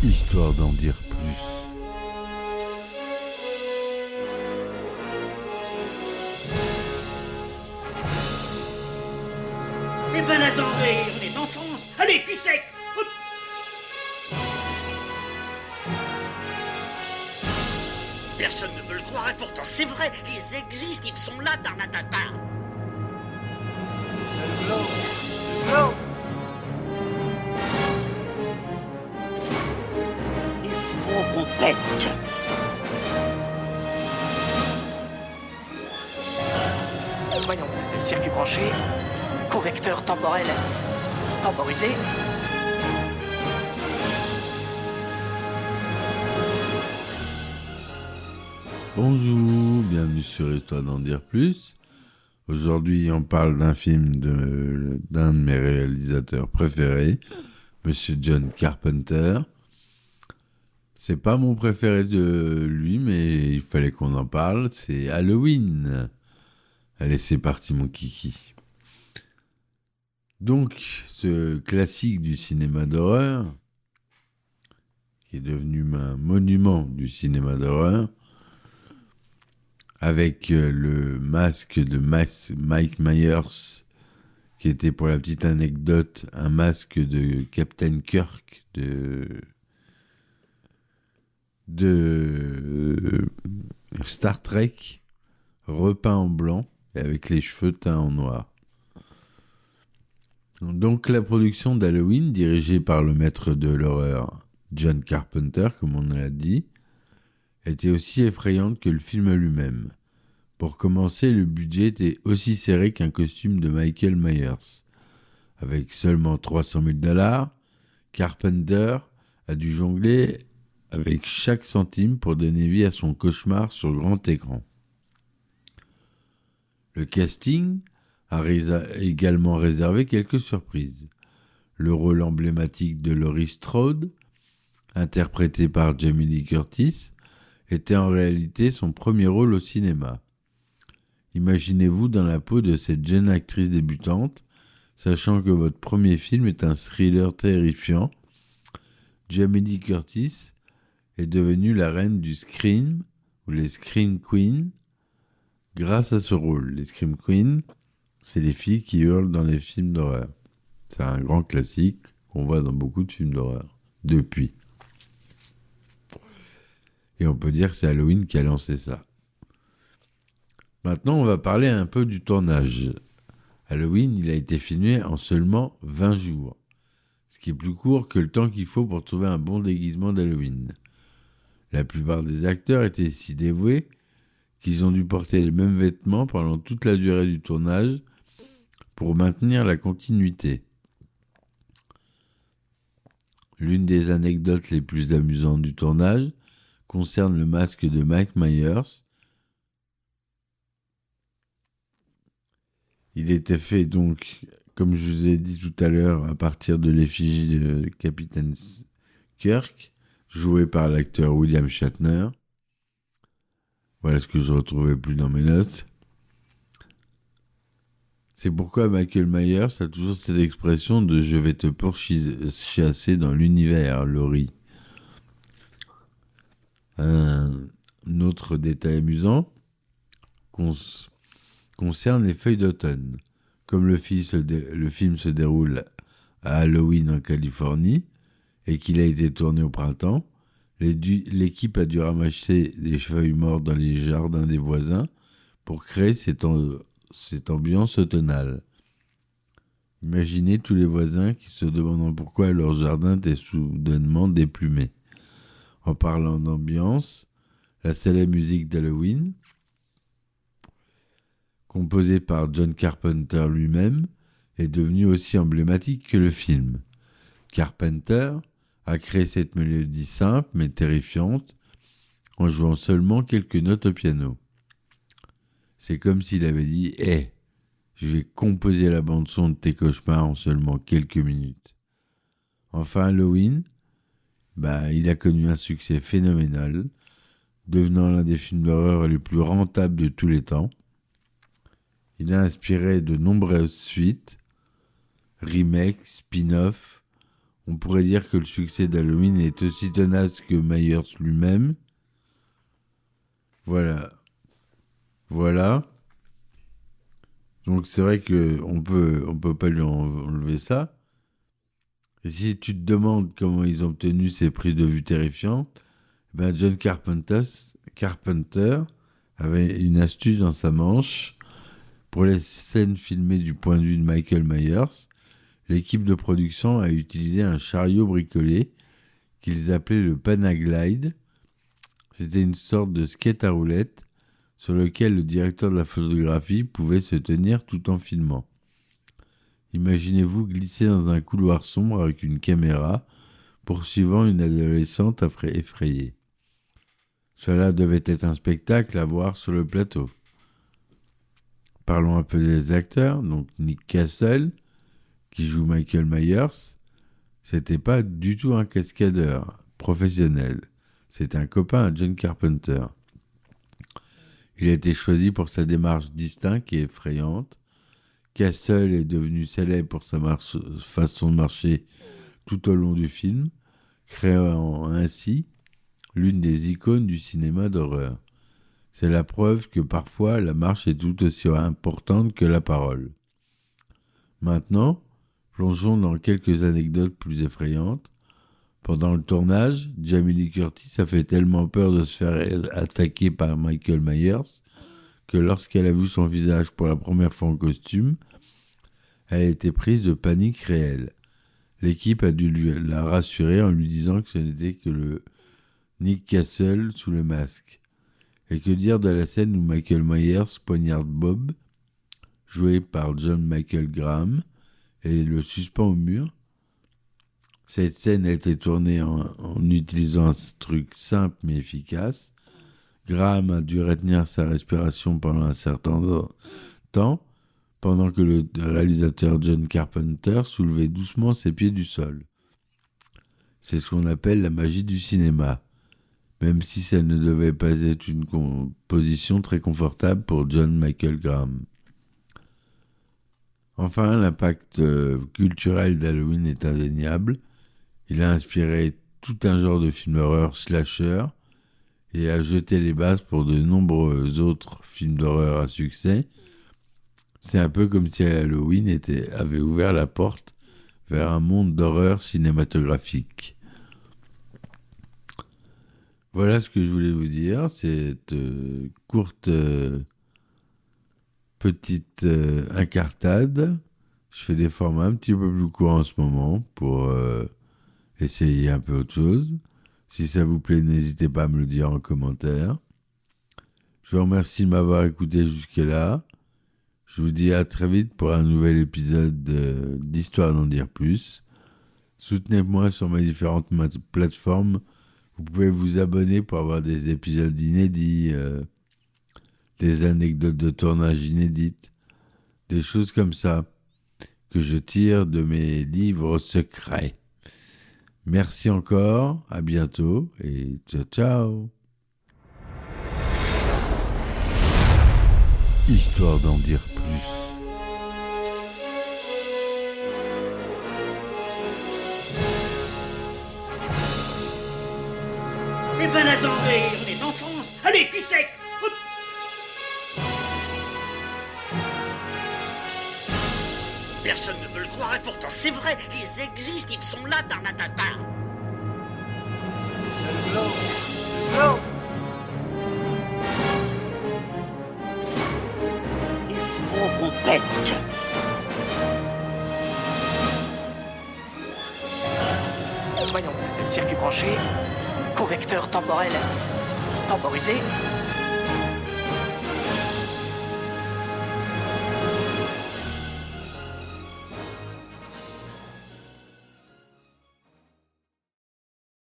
Histoire d'en dire plus. Eh ben attendez, on est en France. Allez, cul sec. Hop. Personne ne veut le croire et pourtant c'est vrai. Ils existent, ils sont là, Tarnatata. Il faut qu'on pète. Voyons, circuit branché, convecteur temporel temporisé. Bonjour, bienvenue sur Histoire d'en dire plus. Aujourd'hui, on parle d'un film d'un de mes réalisateurs préférés, Monsieur John Carpenter. C'est pas mon préféré de lui, mais il fallait qu'on en parle. C'est Halloween. Allez, c'est parti, mon kiki. Donc, ce classique du cinéma d'horreur, qui est devenu un monument du cinéma d'horreur, avec le masque de Mike Myers, qui était, pour la petite anecdote, un masque de Captain Kirk de Star Trek, repeint en blanc et avec les cheveux teints en noir. Donc la production d'Halloween, dirigée par le maître de l'horreur John Carpenter, comme on l'a dit, était aussi effrayante que le film lui-même. Pour commencer, le budget était aussi serré qu'un costume de Michael Myers. Avec seulement $300,000, Carpenter a dû jongler avec chaque centime pour donner vie à son cauchemar sur grand écran. Le casting a également réservé quelques surprises. Le rôle emblématique de Laurie Strode, interprété par Jamie Lee Curtis, était en réalité son premier rôle au cinéma. Imaginez-vous dans la peau de cette jeune actrice débutante, sachant que votre premier film est un thriller terrifiant. Jamie Lee Curtis est devenue la reine du Scream, ou les Scream Queens, grâce à ce rôle. Les Scream Queens, c'est les filles qui hurlent dans les films d'horreur. C'est un grand classique qu'on voit dans beaucoup de films d'horreur, depuis. Et on peut dire que c'est Halloween qui a lancé ça. Maintenant, on va parler un peu du tournage. Halloween, il a été filmé en seulement 20 jours, ce qui est plus court que le temps qu'il faut pour trouver un bon déguisement d'Halloween. La plupart des acteurs étaient si dévoués qu'ils ont dû porter les mêmes vêtements pendant toute la durée du tournage pour maintenir la continuité. L'une des anecdotes les plus amusantes du tournage concerne le masque de Mike Myers. Il était fait donc, comme je vous ai dit tout à l'heure, à partir de l'effigie de Capitaine Kirk, joué par l'acteur William Shatner. Voilà ce que je ne retrouvais plus dans mes notes. C'est pourquoi Michael Myers a toujours cette expression de « je vais te pourchasser dans l'univers, Laurie ». Un autre détail amusant concerne les feuilles d'automne. Comme le film se déroule à Halloween en Californie et qu'il a été tourné au printemps, l'équipe a dû ramasser des feuilles mortes dans les jardins des voisins pour créer cette ambiance automnale. Imaginez tous les voisins qui se demandant pourquoi leur jardin était soudainement déplumé. En parlant d'ambiance, la célèbre musique d'Halloween, composée par John Carpenter lui-même, est devenue aussi emblématique que le film. Carpenter a créé cette mélodie simple mais terrifiante en jouant seulement quelques notes au piano. C'est comme s'il avait dit « Hé, je vais composer la bande-son de tes cauchemars en seulement quelques minutes. » Enfin, Halloween, il a connu un succès phénoménal, devenant l'un des films d'horreur les plus rentables de tous les temps. Il a inspiré de nombreuses suites, remakes, spin-offs, On pourrait dire que le succès d'Halloween est aussi tenace que Myers lui-même. Voilà. Donc c'est vrai qu'on peut pas lui enlever ça. Et si tu te demandes comment ils ont obtenu ces prises de vue terrifiantes, ben John Carpenter avait une astuce dans sa manche. Pour les scènes filmées du point de vue de Michael Myers, l'équipe de production a utilisé un chariot bricolé qu'ils appelaient le Panaglide. C'était une sorte de skate à roulettes sur lequel le directeur de la photographie pouvait se tenir tout en filmant. Imaginez-vous glisser dans un couloir sombre avec une caméra, poursuivant une adolescente effrayée. Cela devait être un spectacle à voir sur le plateau. Parlons un peu des acteurs. Donc Nick Castle, qui joue Michael Myers, c'était pas du tout un cascadeur professionnel. C'est un copain à John Carpenter. Il a été choisi pour sa démarche distincte et effrayante. Castle est devenu célèbre pour sa façon de marcher tout au long du film, créant ainsi l'une des icônes du cinéma d'horreur. C'est la preuve que parfois la marche est tout aussi importante que la parole. Maintenant, plongeons dans quelques anecdotes plus effrayantes. Pendant le tournage, Jamie Lee Curtis a fait tellement peur de se faire attaquer par Michael Myers que lorsqu'elle a vu son visage pour la première fois en costume, elle a été prise de panique réelle. L'équipe a dû la rassurer en lui disant que ce n'était que le Nick Castle sous le masque. Et que dire de la scène où Michael Myers poignarde Bob, joué par John Michael Graham, et le suspend au mur. Cette scène a été tournée en utilisant un truc simple mais efficace. Graham a dû retenir sa respiration pendant un certain temps, pendant que le réalisateur John Carpenter soulevait doucement ses pieds du sol. C'est ce qu'on appelle la magie du cinéma, même si ça ne devait pas être une position très confortable pour John Michael Graham. Enfin, l'impact culturel d'Halloween est indéniable. Il a inspiré tout un genre de films d'horreur slasher et a jeté les bases pour de nombreux autres films d'horreur à succès. C'est un peu comme si Halloween avait ouvert la porte vers un monde d'horreur cinématographique. Voilà ce que je voulais vous dire. Cette courte petite incartade. Je fais des formats un petit peu plus courts en ce moment pour essayer un peu autre chose. Si ça vous plaît, n'hésitez pas à me le dire en commentaire. Je vous remercie de m'avoir écouté jusque-là. Je vous dis à très vite pour un nouvel épisode d'Histoire d'en dire plus. Soutenez-moi sur mes différentes plateformes. Vous pouvez vous abonner pour avoir des épisodes inédits, des anecdotes de tournage inédites, des choses comme ça que je tire de mes livres secrets. Merci encore, à bientôt et ciao ciao. Histoire d'en dire plus. Eh ben attendez, on est en France. Allez, cul sec. Hop. Personne ne peut le croire et pourtant c'est vrai, ils existent, ils sont là, Tarnatata. Il faut qu'on pète. Voyons, circuit branché, correcteur temporel temporisé.